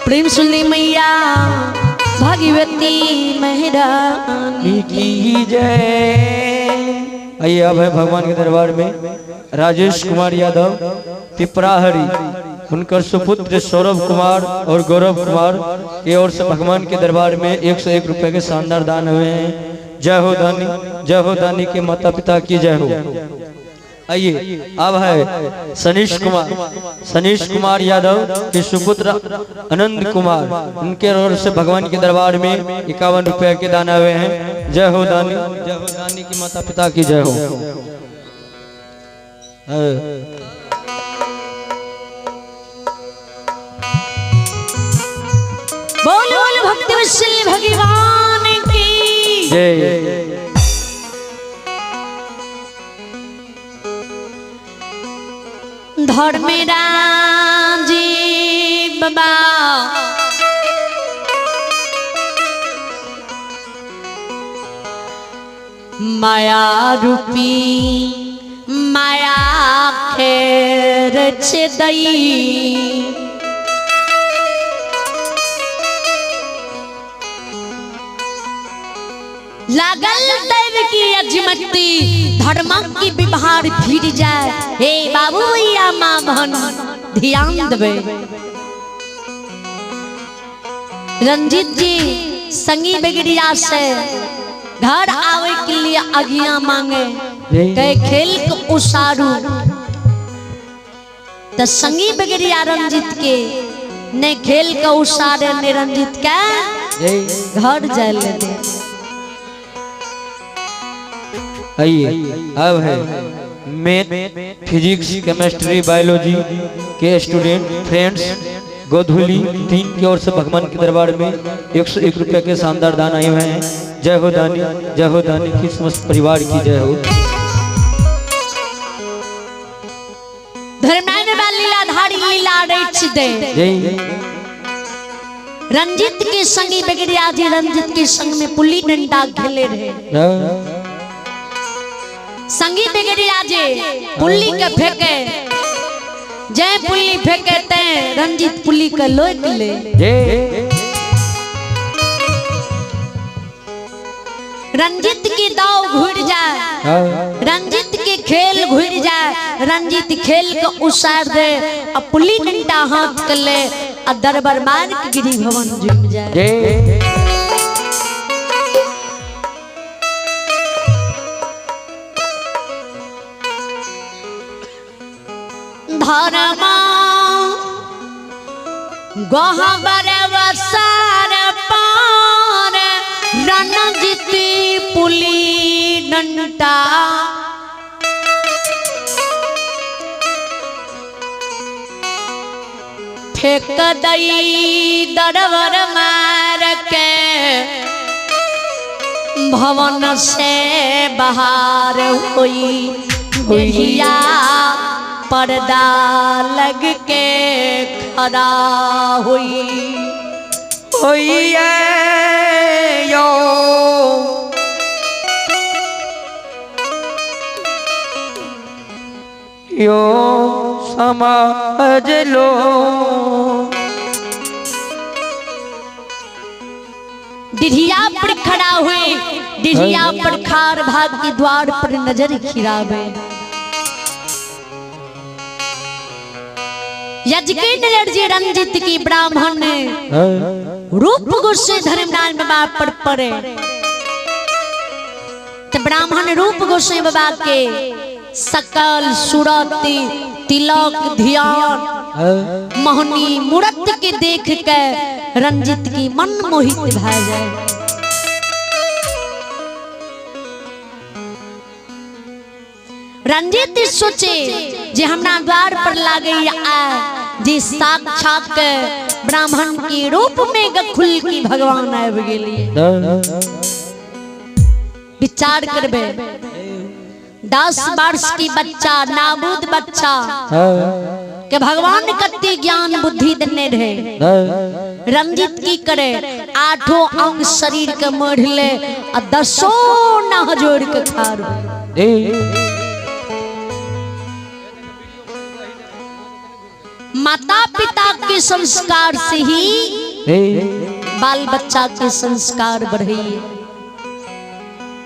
प्रेम सुनली मैया भगवती महारानी की जय। आइए अब है भगवान के दरबार में राजेश कुमार यादव पिपराहरी, उनकर सुपुत्र सौरभ कुमार और गौरव कुमार की ओर से भगवान के दरबार में 101 रुपए के शानदार दान हुए हैं। जय हो दानी, जय हो दानी के माता पिता की जय हो। आइए अब है सनीश कुमार यादव के सुपुत्र आनंद कुमार, उनके ओर से भगवान के दरबार में 51 रुपए के दान हुए हैं। जय हो दानी, जय हो दानी की माता पिता की जय हो। बोलो बोलो भक्त वत्सल भगवान की जय। धर्मराज जी बाबा माया रूपी माया खेर छदई लागल दैव की अजमती धर्म की व्यवहार फिर जाए। हे बाबू या माँ बहन ध्यान देवे। रंजीत जी संगी बगड़िया से घर आवे के लिए आज्ञा मांगे कहे खेल को उसारू तो संगी बगड़िया रंजीत के ने खेल का उसारे ने रंजीत का घर जाए ले दे। आइए अब है मैथ फिजिक्स केमिस्ट्री बायोलॉजी के स्टूडेंट फ्रेंड्स गोधुली 3 की ओर से भगवान के दरबार में 101 रुपए के शानदार दान आए हुए हैं। जय हो दानी, जय हो दानी की समस्त परिवार की जय हो। धर्मनायन लीलाधारी लीला रच दे। रंजीत के संगी बगड़िया जी रंजीत के संग में पुल्ली डंडा खेले रहे। संगी बगड़िया जे पुल्ली के फेंके जय पुल्ली फेंके ते रंजीत पुल्ली के लोक ले। रंजीत की दाव घुर जाए, रंजीत के खेल घुर जाए, रंजीत खेल को उसार दे और पुल्ली डंडा हाथ कर ले और दरबार मार के गिरी भवन जुम जाए। धर्मा गहबर वसार पार रणजीती पुली डंडा फेंक दई दरबार मार के भवन से बाहर हुई बुढ़िया पर्दा लग के खड़ा हुई। यो समझ लो डिढ़िया पर खड़ा हुए, डिढ़िया पर खार भाग के द्वार पर नजर खिरावे। यजकेंद्र जी रंजीत की ब्राह्मण रूप गोस्वामी धर्मनाथ बाबा पर पड़े तो ब्राह्मण रूप गोस्वामी बाबा के सकल सुरती तिलक ध्यान मोहनी मूर्त के देख के रंजीत की मन मोहित भ जाए। रंजीत सोचे जे हमरा द्वार पर लागे आ जे साक्षात ब्राह्मण के रूप में खुल की भगवान आबि गेलिए। विचार करबे 10 वर्ष की बच्चा नाबूद बच्चा के भगवान कते ज्ञान बुद्धि देने रहे। रंजीत की करे 8 अंग शरीर के मोड़ ले और 10 ना जोड़ के खार माता पिता के संस्कार से ही बाल बच्चा के संस्कार बढ़िए।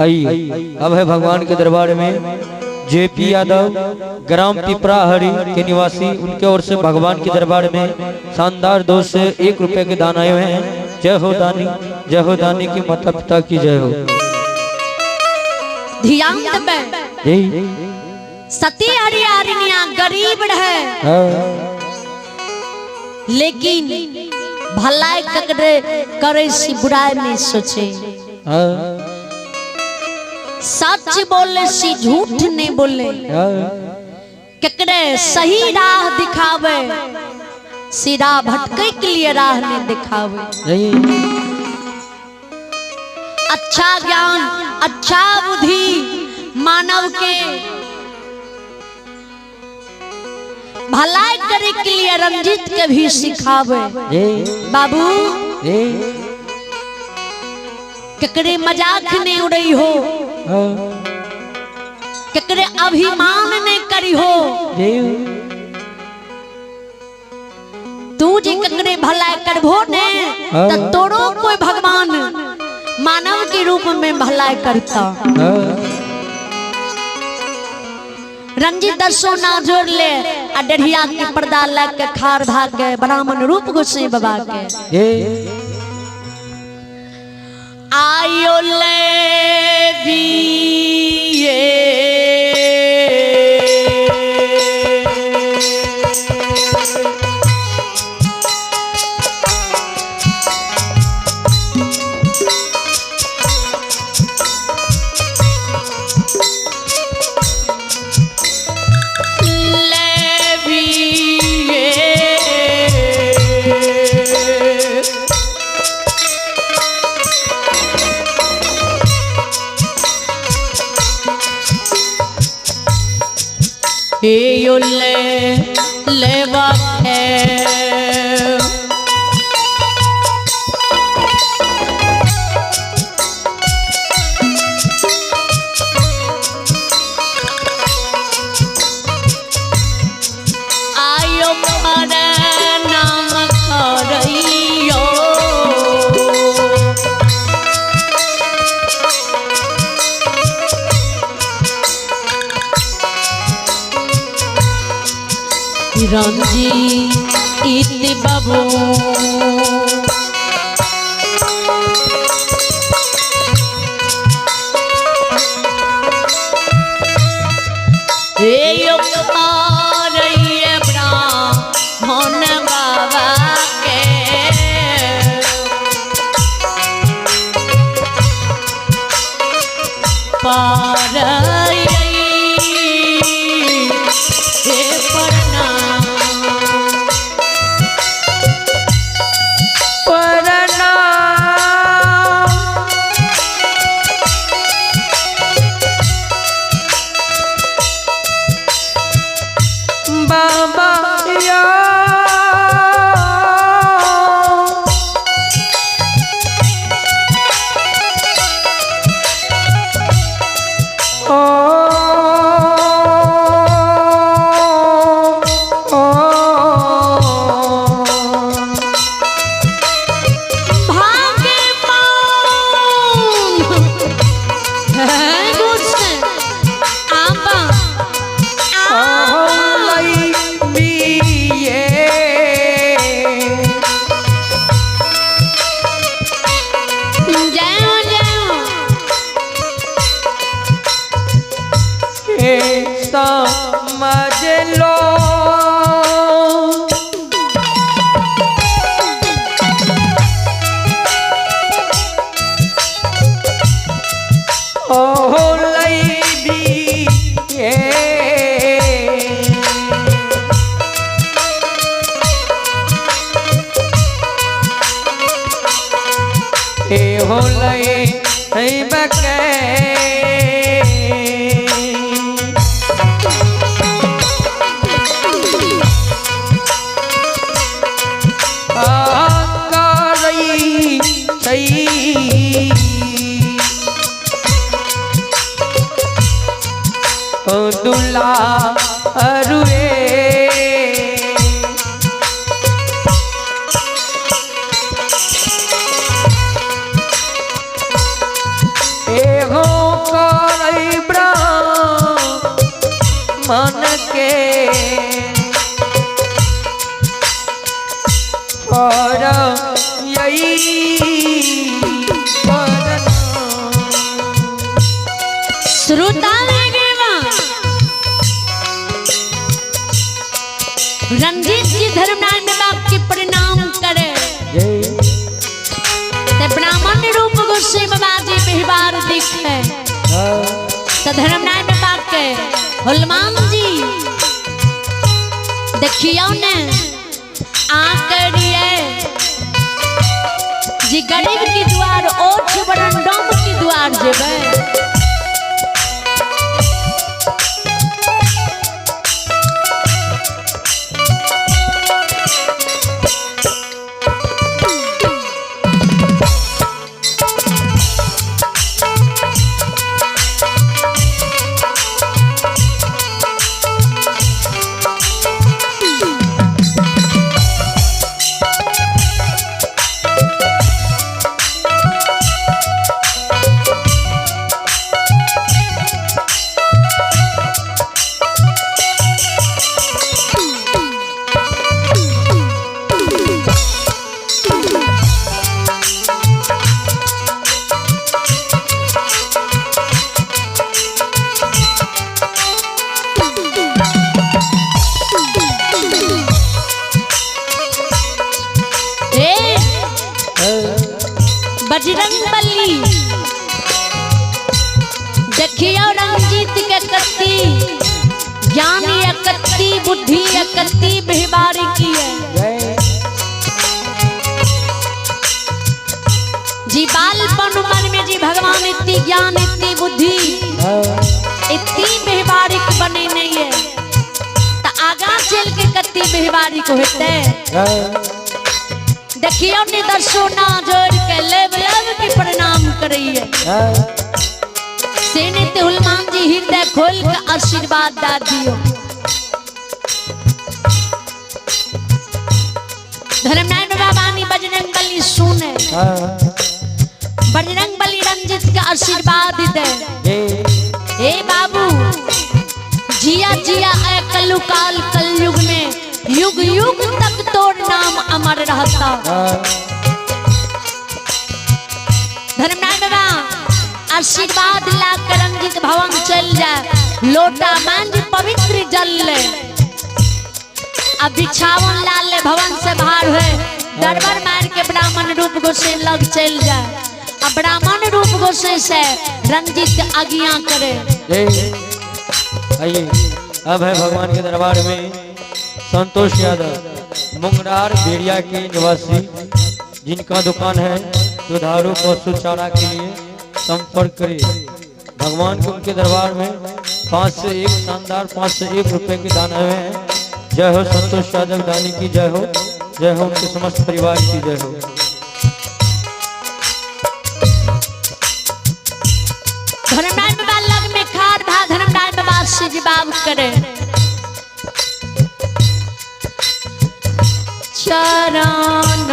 आइए अब है भगवान के दरबार में जेपी यादव ग्राम पिपराहरी के निवासी, उनके ओर से भगवान के दरबार में शानदार 2 से 1 रुपए के दान आए हुए हैं। जय हो दानी, जय हो दानी की माता पिता की जय हो। ध्यान देबे सती हरियाणिया गरीब रहे, लेकिन भलाई करे सी बुराई नहीं सोचे, सच बोले सी झूठ नहीं बोले, केकरे सही राह दिखावे सीधा भटके के लिए राह नहीं दिखावे। अच्छा ज्ञान अच्छा बुद्धि मानव के भलाई करे के लिए रंजीत के भी सिखावे। बाबू केकरे मजाक नहीं उड़ई हो, केकरे अभिमान नहीं करी हो, तू जे केकरे भलाई करबो ने त तोरो कोई भगवान मानव के रूप में भलाई करता। रंजीत दर्शो ना जोड़ ले आ डढ़िया के पर्दा लग के खार भाग के ब्राह्मण रूप गोसाई बाबा के आयो ले बिये यो ले बाखे आयो मारे नाम करइयो रंजी इति बाबू ब्राह्मण बाबा के पार समझ लो ओ लई भी ए हो लई बके दुला अरुए मन के और यही श्रोता रंजीत जी धर्मनारायण बाबा की प्रणाम करे ते ब्राह्मण रूप गुस्से बाबा जी बिहबार दिखे तो धर्मनारायण बाबा के हनुमान जी देखियो ने आकरिए जी गरीब की द्वार ओठ बरन डोम की द्वार जेबे बजरंगबली देखियो रंजीत के कत्ती ज्ञानी एकत्ती बुद्धि एकत्ती बिहबारी की है जी बालपन उम्र में जी भगवान इतनी ज्ञान इतनी बुद्धि इतनी बिहबारिक बने नहीं है तो आगा चल के कत्ती बिहबारी को होते देखियो निदर्शो ना जोड़ के लेव लेव की प्रणाम करिए सेने ते हनुमान जी हृदय खोल के आशीर्वाद दा दियो धर्मनारायण बाबा ने बजरंगबली सुने बजरंगबली रंजित के आशीर्वाद दे ए बाबू जिया जिया ए कलुकाल कलयुग में युग युग तक तोर नाम अमर रहता धर्मनारायण बाबा आशीर्वाद ला कर रंजित भवन चल जाए लोटा मांझ पवित्र जल ले अब बिछावन लाल ले भवन से बाहर हुए दरबार मार के ब्राह्मण रूप गोसे लग चल जाए अब ब्राह्मण रूप गोसे से रंजित आज्ञा करे आइए अब है भगवान के दरबार में संतोष यादव मुंगरार बेरिया के निवासी जिनका दुकान है दुधारू पशु चारा के लिए संपर्क करिए भगवान के उनके दरबार में 5 से 1 शानदार 5 से 1 रुपए के दान हुए हैं। जय हो संतोष यादव दानी की जय हो उनके समस्त परिवार की जय हो। धर्मनारायण बाबा लग में खार भा धर्मनारायण बाबा से जवाब करे चरण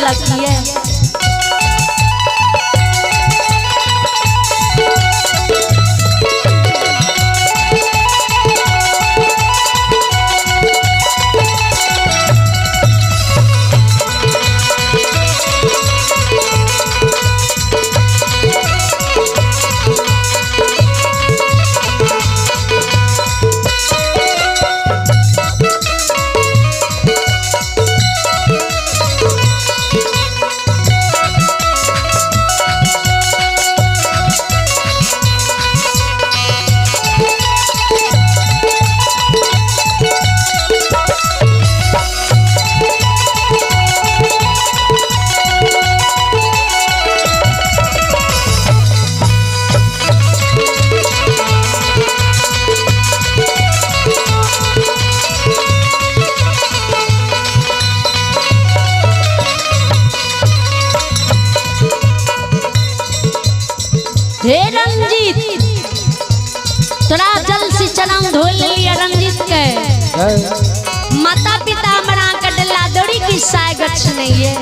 लकी है। हे रंजीत, तोरा जल से चरण धोल लिया रंजीत के। माता पिता हमारा कटला दौड़ी की साय गछ नहीं है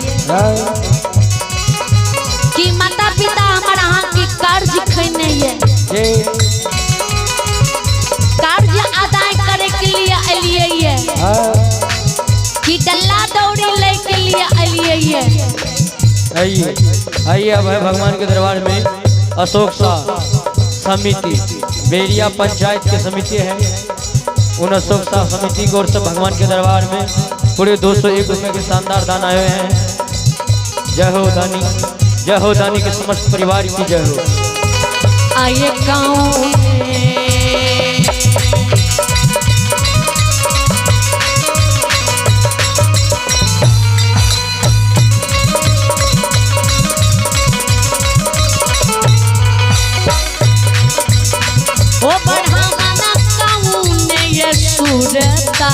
कि माता पिता हमारा हाँ की कर्ज खैने है, कर्ज अदाय करे के लिए अलिए है कि डल्ला दौड़ी ले के लिए अलिए है। आइए आइए अब है भगवान के दरबार में अशोक शाह समिति बेरिया पंचायत की समिति है। उन अशोक शाह समिति की ओर से भगवान के दरबार में पूरे 201 रुपए के शानदार दान आए हैं। जय हो दानी के समस्त परिवार की जय हो। आइए गाँव ओ बढ़ाना काऊन ये सूरता,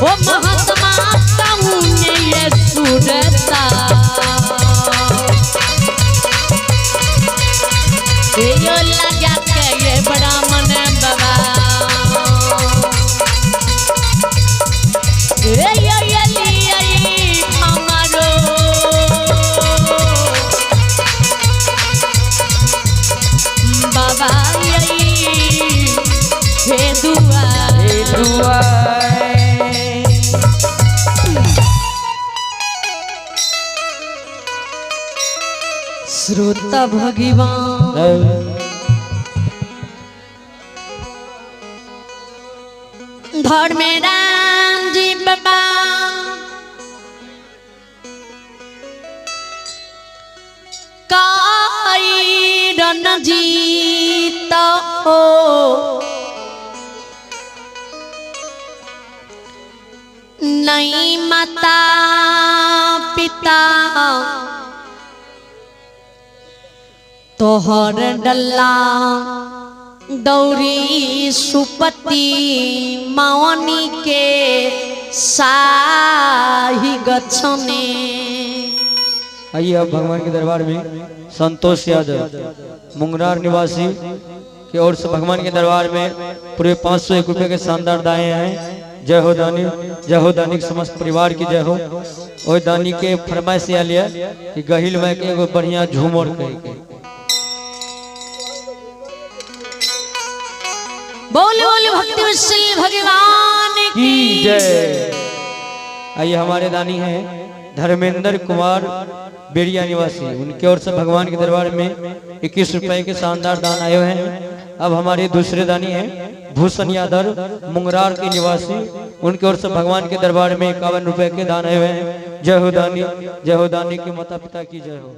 ओ महात्मा काऊन ये सूरता, यो लगा के ये बड़ा मन बाबा, श्रोता भगवान धर में राम जी बाबा काई रणजीत हो, नहीं माता पिता तोहर डल्ला दौरी सुपति मावनी के साही गछने। आइए अब भगवान के दरबार में संतोष यादव मुंगरार निवासी की ओर से भगवान के दरबार में पूरे 501 रुपए के शानदार दाए हैं। जय हो दानी के समस्त परिवार की जय हो। और दानी के फरमाइश से लिया कि गहिल में के एगो बढ़िया झूमर कह बोले बोले भक्ति विश्व भगवान की जय। आइए हमारे दानी हैं धर्मेंद्र कुमार बेरिया निवासी, उनके ओर से भगवान के दरबार में 21 रुपए के शानदार दान आए हैं। अब हमारे दूसरे दानी हैं भूषण यादव मुंगरार के निवासी, उनके ओर से भगवान के दरबार में 51 रुपए के दान आए हैं। जय हो दानी की माता पिता की जय हो।